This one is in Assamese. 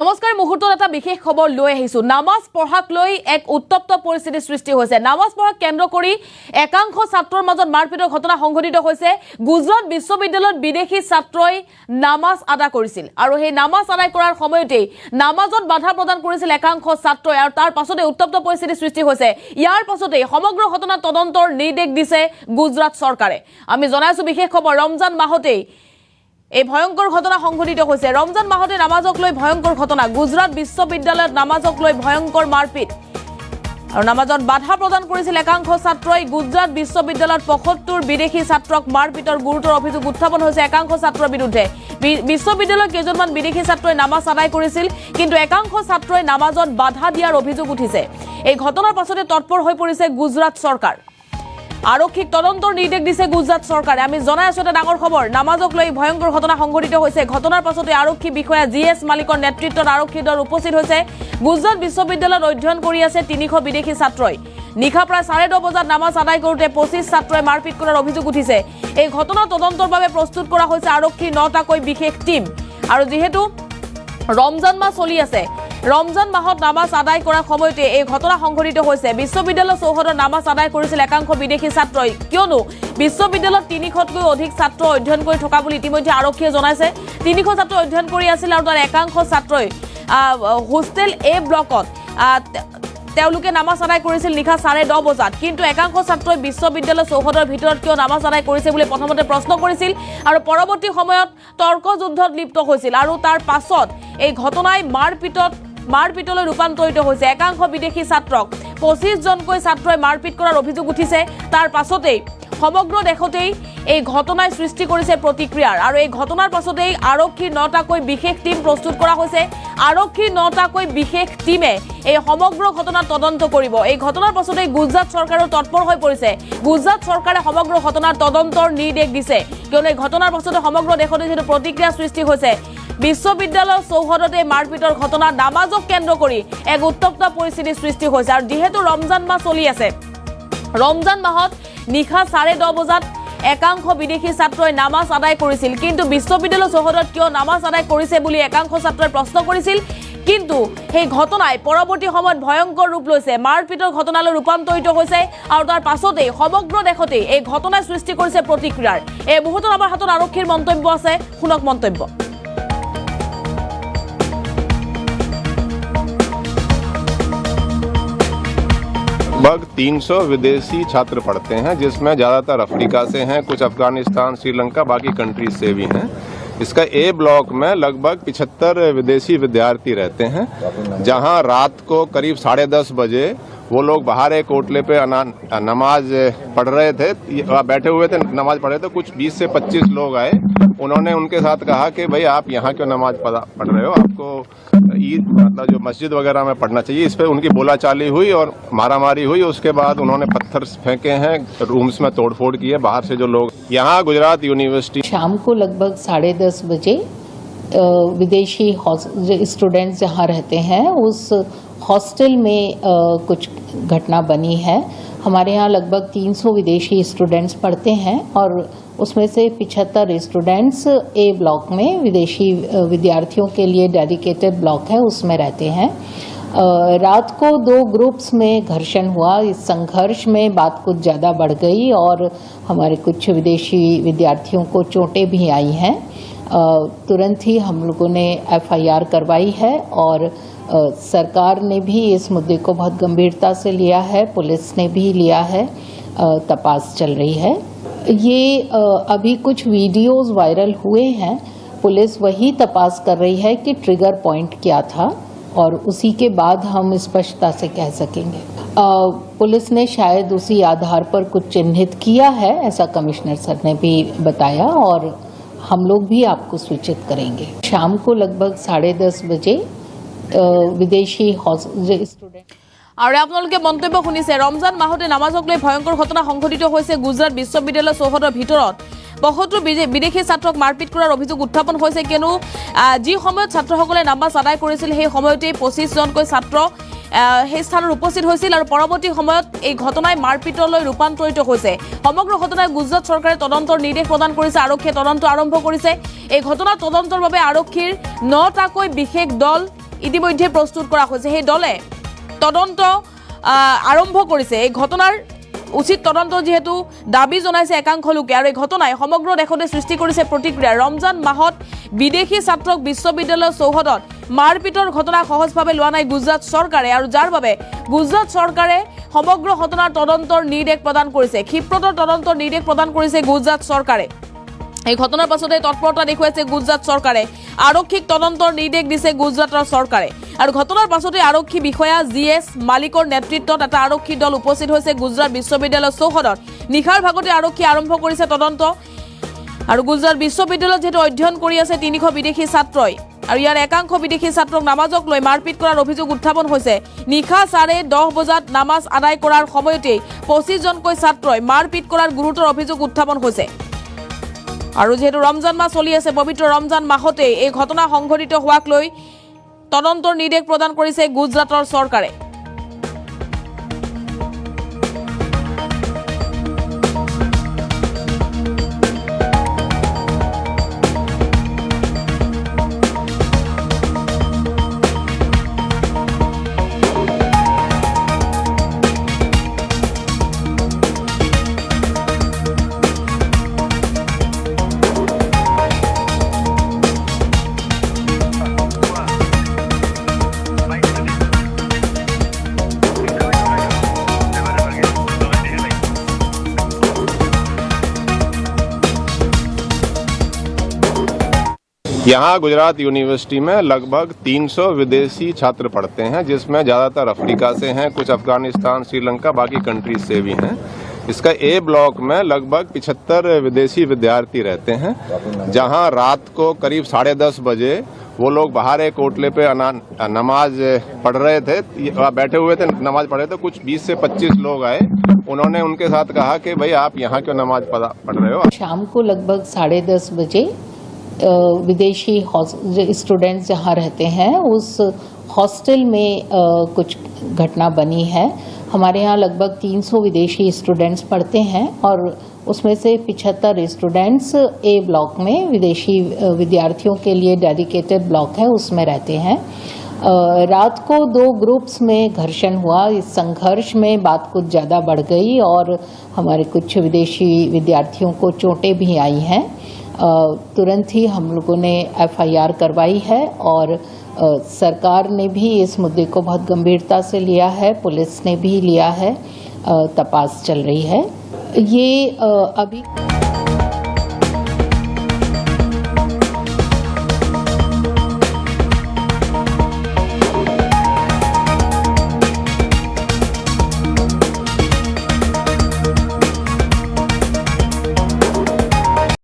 নমস্কাৰ মুহূৰ্তত এটা বিশেষ খবৰ লৈ আহিছো নামাজ পঢ়াক লৈ এক উত্তপ্ত পৰিস্থিতিৰ সৃষ্টি হৈছে নামাজ পঢ়াক কেন্দ্ৰ কৰি একাংশ ছাত্ৰৰ মাজত মাৰপিটৰ ঘটনা সংঘটিত হৈছে গুজৰাট বিশ্ববিদ্যালয়ত বিদেশী ছাত্ৰই নামাজ আদা কৰিছিল আৰু সেই নামাজ আদায় কৰাৰ সময়তে নামাজত বাধা প্ৰদান কৰিছিল একাংশ ছাত্ৰই আৰু তাৰ পাছতে উত্তপ্ত পৰিস্থিতিৰ সৃষ্টি হৈছে ইয়াৰ পাছতে সমগ্ৰ ঘটনা তদন্তৰ নিৰ্দেশ দিছে গুজৰাট চৰকাৰে আমি জনাইছো বিশেষ খবৰ ৰমজান মাহতে এই ভয়ংকৰ ঘটনা সংঘটিত হৈছে ৰমজান মাহতে নামাজক লৈ ভয়ংকৰ ঘটনা গুজৰাট বিশ্ববিদ্যালয়ত নামাজক লৈ ভয়ংকৰ মাৰপিট আৰু নামাজত বাধা প্ৰদান কৰিছিল একাংশ ছাত্ৰই গুজৰাট বিশ্ববিদ্যালয়ত ৭৫ বিদেশী ছাত্ৰক মাৰপিটৰ গুৰুতৰ অভিযোগ উত্থাপন হৈছে একাংশ ছাত্ৰৰ বিৰুদ্ধে বিশ্ববিদ্যালয়ৰ কেইজনমান বিদেশী ছাত্ৰই নামাজ আদায় কৰিছিল কিন্তু একাংশ ছাত্ৰই নামাজত বাধা দিয়াৰ অভিযোগ উঠিছে এই ঘটনাৰ পাছতে তৎপৰ হৈ পৰিছে গুজৰাট চৰকাৰ আৰক্ষীক তদন্তৰ নিৰ্দেশ দিছে গুজৰাট চৰকাৰে আমি জনাই আছো এটা ডাঙৰ খবৰ নামাজক লৈ ভয়ংকৰ ঘটনা সংঘটিত হৈছে ঘটনাৰ পাছতে আৰক্ষী বিষয়া জিএছ মালিকৰ নেতৃত্বত আৰক্ষী দল উপস্থিত হৈছে গুজৰাট বিশ্ববিদ্যালয়ত অধ্যয়ন কৰি আছে ৩০০ বিদেশী ছাত্ৰই নিশা প্ৰায় 10:30 বজাত নামাজ আদায় কৰোতে 25 ছাত্ৰই মাৰপিট কৰাৰ অভিযোগ উঠিছে এই ঘটনা তদন্তৰ বাবে প্ৰস্তুত কৰা হৈছে আৰক্ষীৰ ৯টাকৈ বিশেষ টিম আৰু যেহেতু ৰমজান মাহ চলি আছে ৰমজান মাহত নামাজ আদায় কৰাৰ সময়তে এই ঘটনা সংঘটিত হৈছে বিশ্ববিদ্যালয় চৌহদত নামাজ আদায় কৰিছিল একাংশ বিদেশী ছাত্ৰই কিয়নো বিশ্ববিদ্যালয়ত ৩০০তকৈ অধিক ছাত্ৰ অধ্যয়ন কৰি থকা বুলি ইতিমধ্যে আৰক্ষীয়ে জনাইছে ৩০০ ছাত্ৰ অধ্যয়ন কৰি আছিল আৰু তাৰ একাংশ ছাত্ৰই হোষ্টেল এ ব্লকত তেওঁলোকে নামাজ আদায় কৰিছিল নিশা 10:30 বজাত কিন্তু একাংশ ছাত্ৰই বিশ্ববিদ্যালয় চৌহদৰ ভিতৰত কিয় নামাজ আদায় কৰিছে বুলি প্ৰথমতে প্ৰশ্ন কৰিছিল আৰু পৰৱৰ্তী সময়ত তৰ্ক যুদ্ধত লিপ্ত হৈছিল আৰু তাৰ পাছত এই ঘটনাই মাৰপিটলৈ ৰূপান্তৰিত হৈছে একাংশ বিদেশী ছাত্ৰক 25 জনকৈ ছাত্ৰই মাৰপিট কৰাৰ অভিযোগ উঠিছে তাৰ পাছতেই সমগ্ৰ দেশতেই এই ঘটনাই সৃষ্টি কৰিছে প্ৰতিক্ৰিয়াৰ আৰু এই ঘটনাৰ পাছতেই আৰক্ষীৰ ৯টাকৈ বিশেষ টিম প্ৰস্তুত কৰা হৈছে আৰক্ষীৰ ৯টাকৈ বিশেষ টিমে এই সমগ্ৰ ঘটনা তদন্ত কৰিব এই ঘটনাৰ পাছতেই গুজৰাট চৰকাৰৰ তৎপৰ হৈ পৰিছে গুজৰাট চৰকাৰে সমগ্ৰ ঘটনাৰ তদন্তৰ নিৰ্দেশ দিছে কিয়নো এই ঘটনাৰ পাছতে সমগ্ৰ দেশতে যেটো প্ৰতিক্ৰিয়া সৃষ্টি হৈছে বিশ্ববিদ্যালয়ৰ চৌহদতে মাৰপিটৰ ঘটনা নামাজক কেন্দ্ৰ কৰি এক উত্তপ্ত পৰিস্থিতিৰ সৃষ্টি হৈছে আৰু যেহেতু ৰমজান মাহ চলি আছে ৰমজান মাহত নিশা 10:30 বজাত একাংশ বিদেশী ছাত্ৰই নামাজ আদায় কৰিছিল কিন্তু বিশ্ববিদ্যালয় চৌহদত কিয় নামাজ আদায় কৰিছে বুলি একাংশ ছাত্ৰই প্ৰশ্ন কৰিছিল কিন্তু সেই ঘটনাই পৰৱৰ্তী সময়ত ভয়ংকৰ ৰূপ লৈছে মাৰপিটৰ ঘটনালৈ ৰূপান্তৰিত হৈছে আৰু তাৰ পাছতে সমগ্ৰ দেশতে এই ঘটনাই সৃষ্টি কৰিছে প্ৰতিক্ৰিয়াৰ এই মুহূৰ্তত আমাৰ হাতত আৰক্ষীৰ মন্তব্য আছে শুনক মন্তব্য लगभग 300 विदेशी छात्र पढ़ते हैं जिसमें ज़्यादातर अफ्रीका से हैं कुछ अफगानिस्तान श्रीलंका बाकी कंट्रीज से भी हैं इसका ए ब्लॉक में लगभग 75 विदेशी विद्यार्थी रहते हैं जहां रात को करीब 10:30 बजे वो लोग बाहर एक होटल पे नमाज पढ़ रहे थे बैठे हुए थे नमाज पढ़ रहे थे कुछ 20 से 25 लोग आए उन्होंने उनके साथ कहा कि भाई आप यहाँ क्यों नमाज पढ़ रहे हो आपको ईद मतलब जो मस्जिद वगैरह में पढ़ना चाहिए इस पे उनकी बोलाचाली हुई और मारामारी हुई उसके बाद उन्होंने पत्थर फेंके हैं रूम्स में तोड़फोड़ की है बाहर से जो लोग यहाँ गुजरात यूनिवर्सिटी शाम को लगभग 10:30 बजे विदेशी स्टूडेंट्स जहाँ रहते हैं उस हॉस्टल में कुछ घटना बनी है हमारे यहाँ लगभग 300 विदेशी स्टूडेंट्स पढ़ते हैं और उसमें से 75 स्टूडेंट्स ए ब्लॉक में विदेशी विद्यार्थियों के लिए डेडिकेटेड ब्लॉक है उसमें रहते हैं रात को 2 ग्रुप्स में घर्षण हुआ इस संघर्ष में बात कुछ ज़्यादा बढ़ गई और हमारे कुछ विदेशी विद्यार्थियों को चोटें भी आई हैं तुरंत ही हम लोगों ने FIR करवाई है और सरकार ने भी इस मुद्दे को बहुत गंभीरता से लिया है पुलिस ने भी लिया है तपास चल रही है ये अभी कुछ वीडियोस वायरल हुए हैं पुलिस वही तपास कर रही है कि ट्रिगर पॉइंट क्या था और उसी के बाद हम स्पष्टता से कह सकेंगे पुलिस ने शायद उसी आधार पर कुछ चिन्हित किया है ऐसा कमिश्नर सर ने भी बताया और हम लोग भी आपको सूचित करेंगे शाम को लगभग 10:30 बजे विदेशी स्टूडेंट আৰু আপোনালোকে মন্তব্য শুনিছে ৰমজান মাহতে নামাজক লৈ ভয়ংকৰ ঘটনা সংঘটিত হৈছে গুজৰাট বিশ্ববিদ্যালয় চৌহদৰ ভিতৰত ৭৫ বিদেশী ছাত্ৰক মাৰপিট কৰাৰ অভিযোগ উত্থাপন হৈছে কিয়নো যি সময়ত ছাত্ৰসকলে নামাজ আদায় কৰিছিল সেই সময়তে 25 জনকৈ ছাত্ৰ সেই স্থানত উপস্থিত হৈছিল আৰু পৰৱৰ্তী সময়ত এই ঘটনাই মাৰপিটলৈ ৰূপান্তৰিত হৈছে সমগ্ৰ ঘটনাই গুজৰাট চৰকাৰে তদন্তৰ নিৰ্দেশ প্ৰদান কৰিছে আৰক্ষীয়ে তদন্ত আৰম্ভ কৰিছে এই ঘটনা তদন্তৰ বাবে আৰক্ষীৰ ৯টাকৈ বিশেষ দল ইতিমধ্যে প্ৰস্তুত কৰা হৈছে। সেই দলে তদন্ত আৰম্ভ কৰিছে। এই ঘটনাৰ উচিত তদন্ত যেহেতু দাবী জনাইছে একাংশ লোকে, আৰু এই ঘটনাই সমগ্ৰ দেশতে সৃষ্টি কৰিছে প্ৰতিক্ৰিয়া। ৰমজান মাহত বিদেশী ছাত্ৰক বিশ্ববিদ্যালয়ৰ চৌহদত মাৰপিটৰ ঘটনা সহজভাৱে লোৱা নাই গুজৰাট চৰকাৰে, আৰু যাৰ বাবে গুজৰাট চৰকাৰে সমগ্ৰ ঘটনাৰ তদন্তৰ নিৰ্দেশ প্ৰদান কৰিছে। ক্ষীপ্ৰতৰ তদন্তৰ নিৰ্দেশ প্ৰদান কৰিছে গুজৰাট চৰকাৰে। এই ঘটনাৰ পাছতে তৎপৰতা দেখুৱাইছে গুজৰাট চৰকাৰে। আৰক্ষীক তদন্তৰ নিৰ্দেশ দিছে গুজৰাটৰ চৰকাৰে, আৰু ঘটনাৰ পাছতে আৰক্ষী বিষয়া GS মালিকৰ নেতৃত্বত এটা আৰক্ষী দল উপস্থিত হৈছে গুজৰাট বিশ্ববিদ্যালয়ৰ চৌহদত। নিশাৰ ভাগতে আৰক্ষী আৰম্ভ কৰিছে তদন্ত, আৰু গুজৰাট বিশ্ববিদ্যালয়ত যেহেতু অধ্যয়ন কৰি আছে 300 বিদেশী ছাত্ৰই, আৰু ইয়াৰ একাংশ বিদেশী ছাত্ৰক নামাজক লৈ মাৰপিট কৰাৰ অভিযোগ উত্থাপন হৈছে। নিশা 10:30 বজাত নামাজ আদায় কৰাৰ সময়তেই 25জনকৈ ছাত্ৰই মাৰপিট কৰাৰ গুৰুতৰ অভিযোগ উত্থাপন হৈছে। আৰু যেহেতু ৰমজান মাহ চলি আছে, পবিত্ৰ ৰমজান মাহতে এই ঘটনা সংঘটিত হোৱাক লৈ তদন্তৰ নিৰ্দেশ প্ৰদান কৰিছে গুজৰাটৰ চৰকাৰে। यहाँ गुजरात यूनिवर्सिटी में लगभग 300 विदेशी छात्र पढ़ते हैं, जिसमें ज़्यादातर अफ्रीका से हैं, कुछ अफगानिस्तान, श्रीलंका, बाकी कंट्रीज से भी हैं। इसका ए ब्लॉक में लगभग 75 विदेशी विद्यार्थी रहते हैं, जहां रात को करीब 10:30 बजे वो लोग बाहर एक होटल पे नमाज पढ़ रहे थे, बैठे हुए थे, नमाज पढ़ रहे थे। कुछ 20 से 25 लोग आए, उन्होंने उनके साथ कहा कि भाई आप यहाँ क्यों नमाज पढ़ रहे हो। शाम को लगभग 10:30 बजे विदेशी स्टूडेंट्स जहाँ रहते हैं उस हॉस्टल में कुछ घटना बनी है। हमारे यहाँ लगभग 300 विदेशी स्टूडेंट्स पढ़ते हैं, और उसमें से 75 स्टूडेंट्स ए ब्लॉक में विदेशी विद्यार्थियों के लिए डेडिकेटेड ब्लॉक है, उसमें रहते हैं। रात को 2 ग्रुप्स में घर्षण हुआ। इस संघर्ष में बात कुछ ज़्यादा बढ़ गई और हमारे कुछ विदेशी विद्यार्थियों को चोटें भी आई हैं। तुरंत ही हम लोगों ने FIR करवाई है, और सरकार ने भी इस मुद्दे को बहुत गंभीरता से लिया है, पुलिस ने भी लिया है, तपास चल रही है। ये अभी